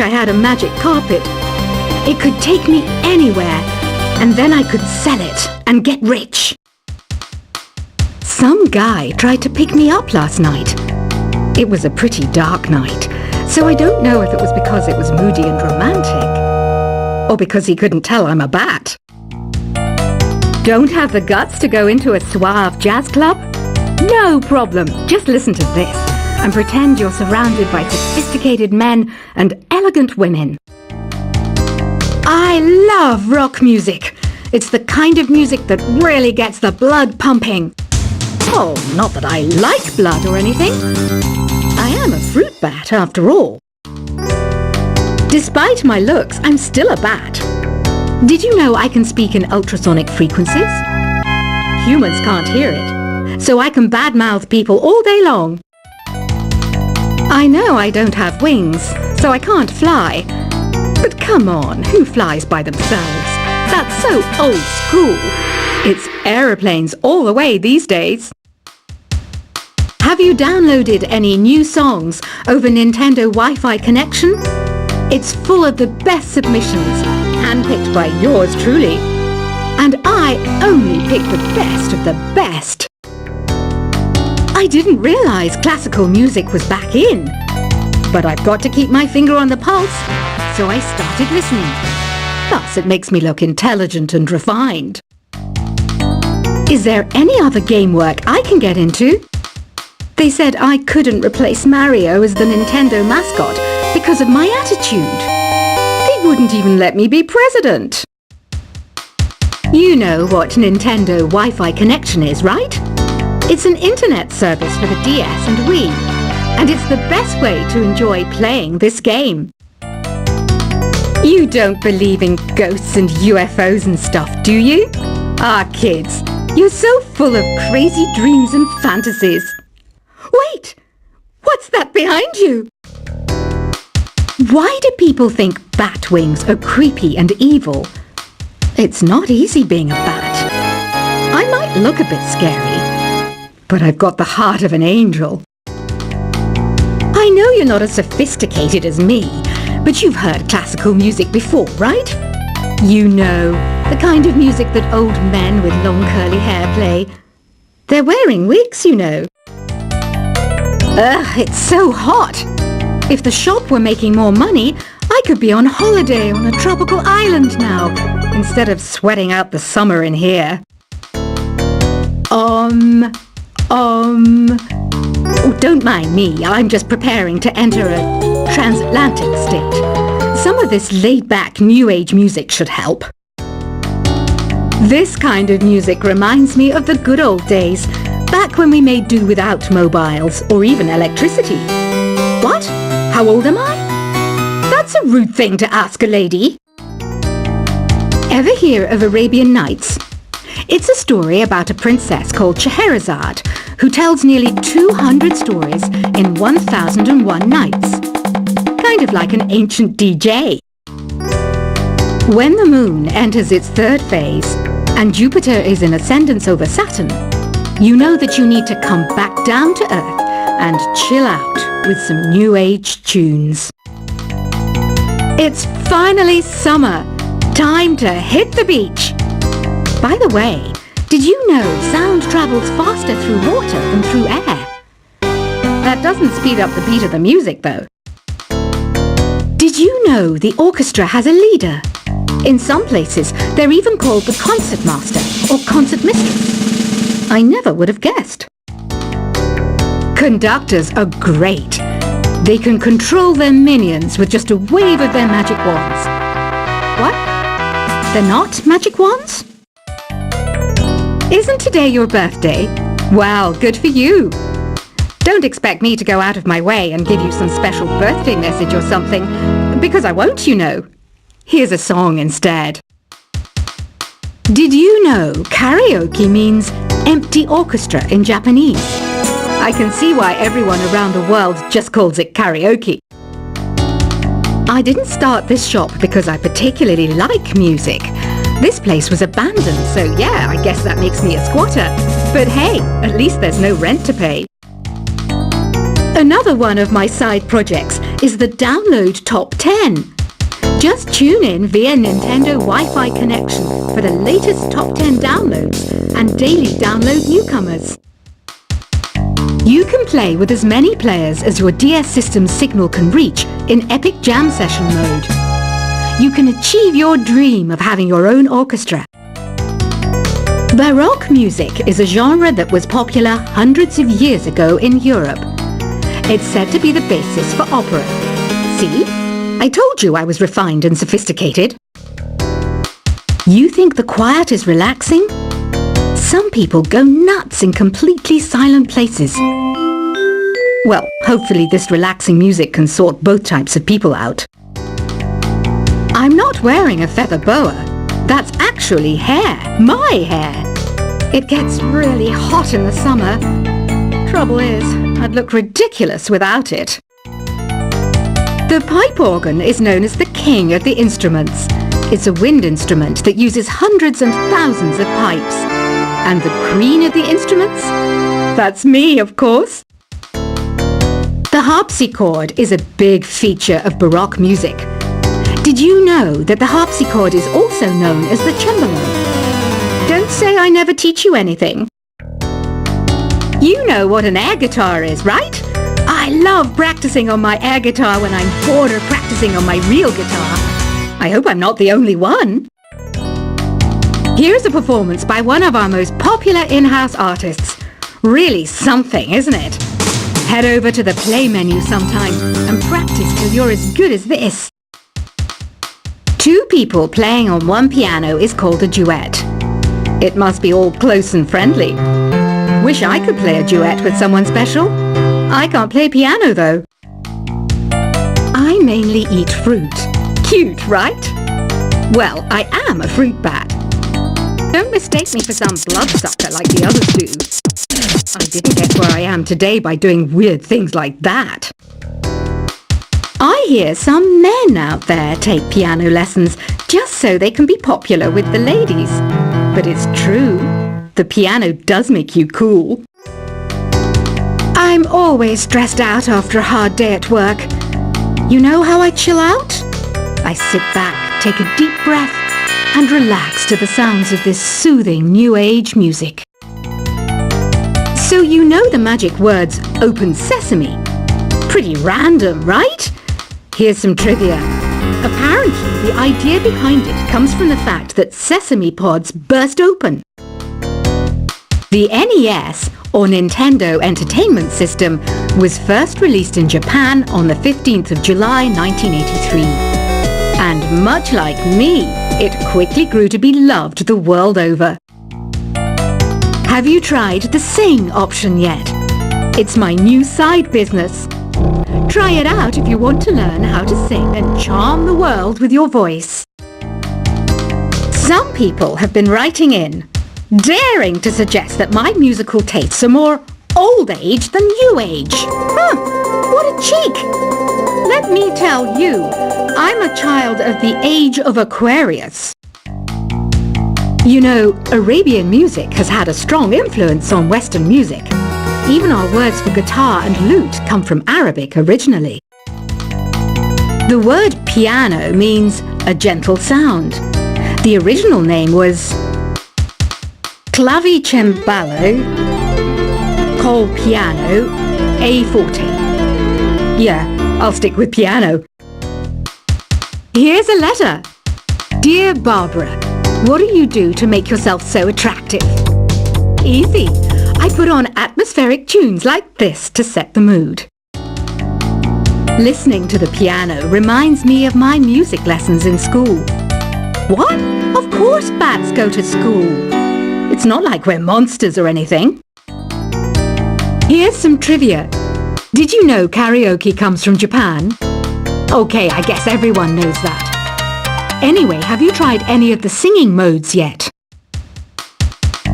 I had a magic carpet. It could take me anywhere, and then I could sell it and get rich. Some guy tried to pick me up last night. It was a pretty dark night, so I don't know if it was because it was moody and romantic, or because he couldn't tell I'm a bat. Don't have the guts to go into a suave jazz club? No problem. Just listen to this and pretend you're surrounded by sophisticated men and elegant women. I love rock music. It's the kind of music that really gets the blood pumping. Oh, not that I like blood or anything. I am a fruit bat after all. Despite my looks, I'm still a bat. Did you know I can speak in ultrasonic frequencies? Humans can't hear it, so I can badmouth people all day long. I know I don't have wings, so I can't fly. But come on, who flies by themselves? That's so old school. It's aeroplanes all the way these days. Have you downloaded any new songs over Nintendo Wi-Fi connection? It's full of the best submissions, handpicked by yours truly. And I only pick the best of the best. I didn't realize classical music was back in. But I've got to keep my finger on the pulse, so I started listening. Plus, it makes me look intelligent and refined. Is there any other game work I can get into? They said I couldn't replace Mario as the Nintendo mascot because of my attitude. They wouldn't even let me be president. You know what Nintendo Wi-Fi connection is, right? It's an internet service for the DS and Wii, and it's the best way to enjoy playing this game. You don't believe in ghosts and UFOs and stuff, do you? Ah, kids, you're so full of crazy dreams and fantasies. Wait! What's that behind you? Why do people think bat wings are creepy and evil? It's not easy being a bat. I might look a bit scary, but I've got the heart of an angel. I know you're not as sophisticated as me, but you've heard classical music before, right? You know, the kind of music that old men with long curly hair play. They're wearing wigs, you know. Ugh, it's so hot. If the shop were making more money, I could be on holiday on a tropical island now, instead of sweating out the summer in here. Oh, don't mind me, I'm just preparing to enter a transatlantic state. Some of this laid-back New Age music should help. This kind of music reminds me of the good old days, back when we made do without mobiles or even electricity. What? How old am I? That's a rude thing to ask a lady. Ever hear of Arabian Nights? It's a story about a princess called Scheherazade who tells nearly 200 stories in 1001 nights. Kind of like an ancient DJ. When the moon enters its third phase and Jupiter is in ascendance over Saturn, you know that you need to come back down to Earth and chill out with some New Age tunes. It's finally summer. Time to hit the beach. By the way, did you know sound travels faster through water than through air? That doesn't speed up the beat of the music, though. Did you know the orchestra has a leader? In some places, they're even called the concertmaster or concert mistress. I never would have guessed. Conductors are great. They can control their minions with just a wave of their magic wands. What? They're not magic wands? Isn't today your birthday? Well, good for you. Don't expect me to go out of my way and give you some special birthday message or something, because I won't, you know. Here's a song instead. Did you know karaoke means empty orchestra in Japanese? I can see why everyone around the world just calls it karaoke. I didn't start this shop because I particularly like music. This place was abandoned, so yeah, I guess that makes me a squatter. But hey, at least there's no rent to pay. Another one of my side projects is the Download Top 10. Just tune in via Nintendo Wi-Fi connection for the latest Top 10 downloads and daily download newcomers. You can play with as many players as your DS system's signal can reach in Epic Jam Session mode. You can achieve your dream of having your own orchestra. Baroque music is a genre that was popular hundreds of years ago in Europe. It's said to be the basis for opera. See? I told you I was refined and sophisticated. You think the quiet is relaxing? Some people go nuts in completely silent places. Well, hopefully this relaxing music can sort both types of people out. I'm not wearing a feather boa. That's actually hair, my hair. It gets really hot in the summer. Trouble is, I'd look ridiculous without it. The pipe organ is known as the king of the instruments. It's a wind instrument that uses hundreds and thousands of pipes. And the queen of the instruments? That's me, of course. The harpsichord is a big feature of Baroque music. Did you know that the harpsichord is also known as the cembalo? Don't say I never teach you anything. You know what an air guitar is, right? I love practicing on my air guitar when I'm bored of practicing on my real guitar. I hope I'm not the only one. Here's a performance by one of our most popular in-house artists. Really something, isn't it? Head over to the play menu sometime and practice till you're as good as this. Two people playing on one piano is called a duet. It must be all close and friendly. Wish I could play a duet with someone special. I can't play piano though. I mainly eat fruit. Cute, right? Well, I am a fruit bat. Don't mistake me for some bloodsucker like the others do. I didn't get where I am today by doing weird things like that. I hear some men out there take piano lessons just so they can be popular with the ladies. But it's true. The piano does make you cool. I'm always stressed out after a hard day at work. You know how I chill out? I sit back, take a deep breath, and relax to the sounds of this soothing new age music. So you know the magic words "open sesame." Pretty random, right? Here's some trivia. Apparently, the idea behind it comes from the fact that sesame pods burst open. The NES, or Nintendo Entertainment System, was first released in Japan on the 15th of July 1983. And much like me, it quickly grew to be loved the world over. Have you tried the Sing option yet? It's my new side business. Try it out if you want to learn how to sing and charm the world with your voice. Some people have been writing in, daring to suggest that my musical tastes are more old age than new age. Huh, what a cheek! Let me tell you, I'm a child of the age of Aquarius. You know, Arabian music has had a strong influence on Western music. Even our words for guitar and lute come from Arabic originally. The word piano means a gentle sound. The original name was clavicembalo, col piano, a forte. Yeah, I'll stick with piano. Here's a letter. Dear Barbara, what do you do to make yourself so attractive? Easy. I put on atmospheric tunes like this to set the mood. Listening to the piano reminds me of my music lessons in school. What? Of course bats go to school. It's not like we're monsters or anything. Here's some trivia. Did you know karaoke comes from Japan? Okay, I guess everyone knows that. Anyway, have you tried any of the singing modes yet?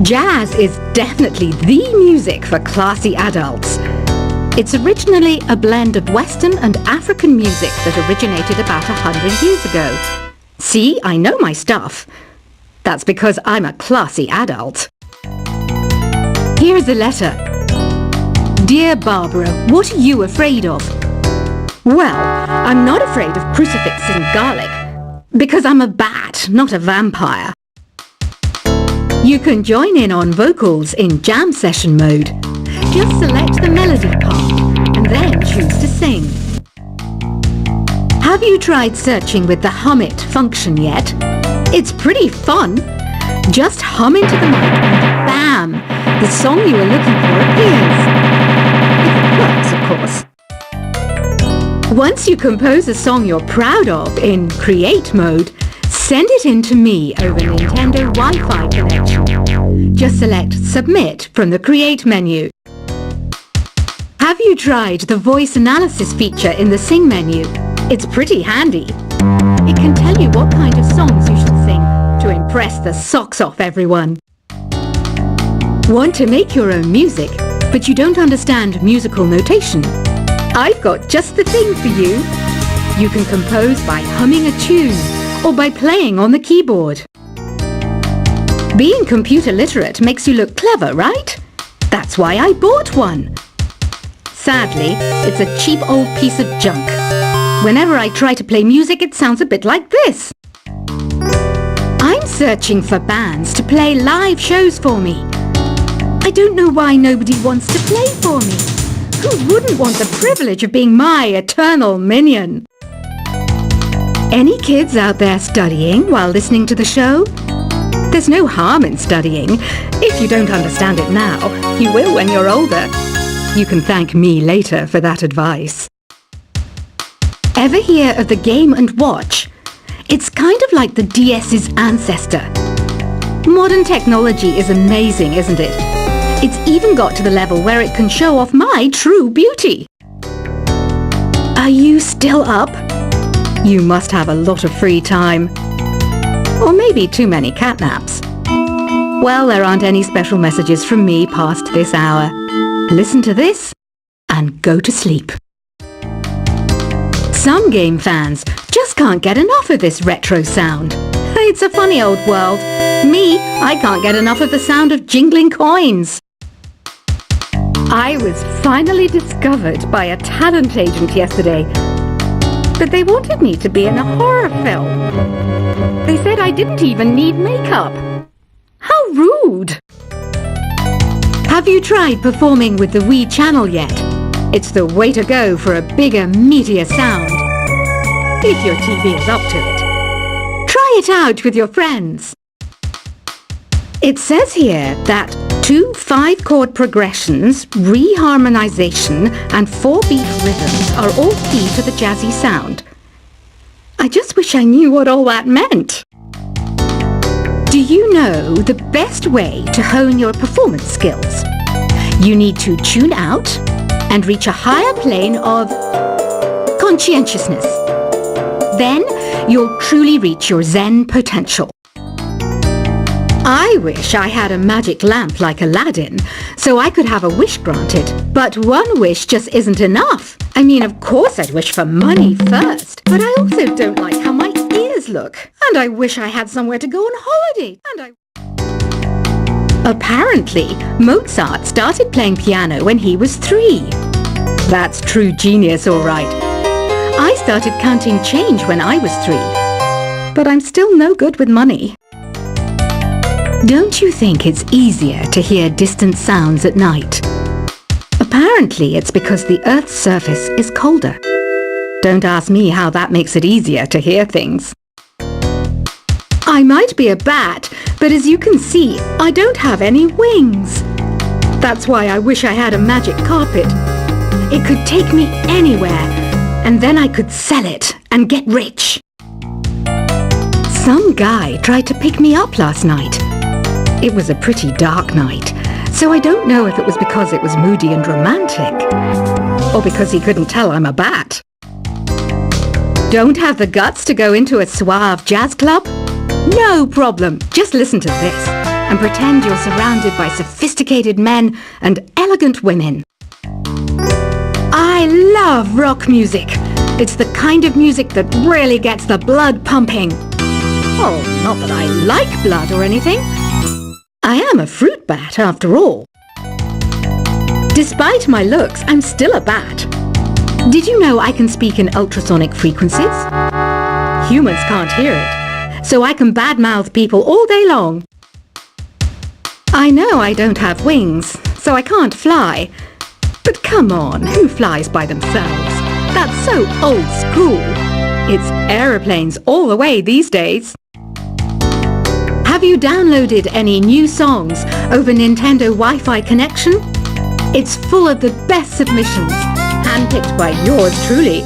Jazz is definitely the music for classy adults. It's originally a blend of Western and African music that originated about 100 years ago. See, I know my stuff. That's because I'm a classy adult. Here's a letter. Dear Barbara, what are you afraid of? Well, I'm not afraid of crucifixes and garlic, because I'm a bat, not a vampire. You can join in on vocals in jam session mode. Just select the melody part and then choose to sing. Have you tried searching with the Hum It function yet? It's pretty fun. Just hum into the mic and bam! The song you were looking for appears. If it works, of course. Once you compose a song you're proud of in Create mode, send it in to me over Nintendo Wi-Fi connection. Just select Submit from the Create menu. Have you tried the voice analysis feature in the Sing menu? It's pretty handy. It can tell you what kind of songs you should sing to impress the socks off everyone. Want to make your own music, but you don't understand musical notation? I've got just the thing for you. You can compose by humming a tune or by playing on the keyboard. Being computer literate makes you look clever, right? That's why I bought one. Sadly, it's a cheap old piece of junk. Whenever I try to play music, it sounds a bit like this. I'm searching for bands to play live shows for me. I don't know why nobody wants to play for me. Who wouldn't want the privilege of being my eternal minion? Any kids out there studying while listening to the show? There's no harm in studying. If you don't understand it now, you will when you're older. You can thank me later for that advice. Ever hear of the Game & Watch? It's kind of like the DS's ancestor. Modern technology is amazing, isn't it? It's even got to the level where it can show off my true beauty. Are you still up? You must have a lot of free time. Or maybe too many catnaps. Well, there aren't any special messages from me past this hour. Listen to this and go to sleep. Some game fans just can't get enough of this retro sound. It's a funny old world. Me, I can't get enough of the sound of jingling coins. I was finally discovered by a talent agent yesterday, but they wanted me to be in a horror film. They said I didn't even need makeup. How rude! Have you tried performing with the Wii channel yet? It's the way to go for a bigger, meatier sound. If your TV is up to it. Try it out with your friends. It says here that 2 5-chord progressions, reharmonization, and 4-beat rhythms are all key to the jazzy sound. I just wish I knew what all that meant. Do you know the best way to hone your performance skills? You need to tune out and reach a higher plane of conscientiousness. Then you'll truly reach your Zen potential. I wish I had a magic lamp like Aladdin, so I could have a wish granted. But one wish just isn't enough. I mean, of course I'd wish for money first, but I also don't like how my ears look. And I wish I had somewhere to go on holiday. Apparently, Mozart started playing piano when he was 3. That's true genius, all right. I started counting change when I was 3. But I'm still no good with money. Don't you think it's easier to hear distant sounds at night? Apparently, it's because the Earth's surface is colder. Don't ask me how that makes it easier to hear things. I might be a bat, but as you can see, I don't have any wings. That's why I wish I had a magic carpet. It could take me anywhere, and then I could sell it and get rich. Some guy tried to pick me up last night. It was a pretty dark night, so I don't know if it was because it was moody and romantic, or because he couldn't tell I'm a bat. Don't have the guts to go into a suave jazz club? No problem, just listen to this and pretend you're surrounded by sophisticated men and elegant women. I love rock music. It's the kind of music that really gets the blood pumping. Oh, not that I like blood or anything. I am a fruit bat, after all. Despite my looks, I'm still a bat. Did you know I can speak in ultrasonic frequencies? Humans can't hear it, so I can badmouth people all day long. I know I don't have wings, so I can't fly. But come on, who flies by themselves? That's so old school. It's aeroplanes all the way these days. Have you downloaded any new songs over Nintendo Wi-Fi connection? It's full of the best submissions, handpicked by yours truly.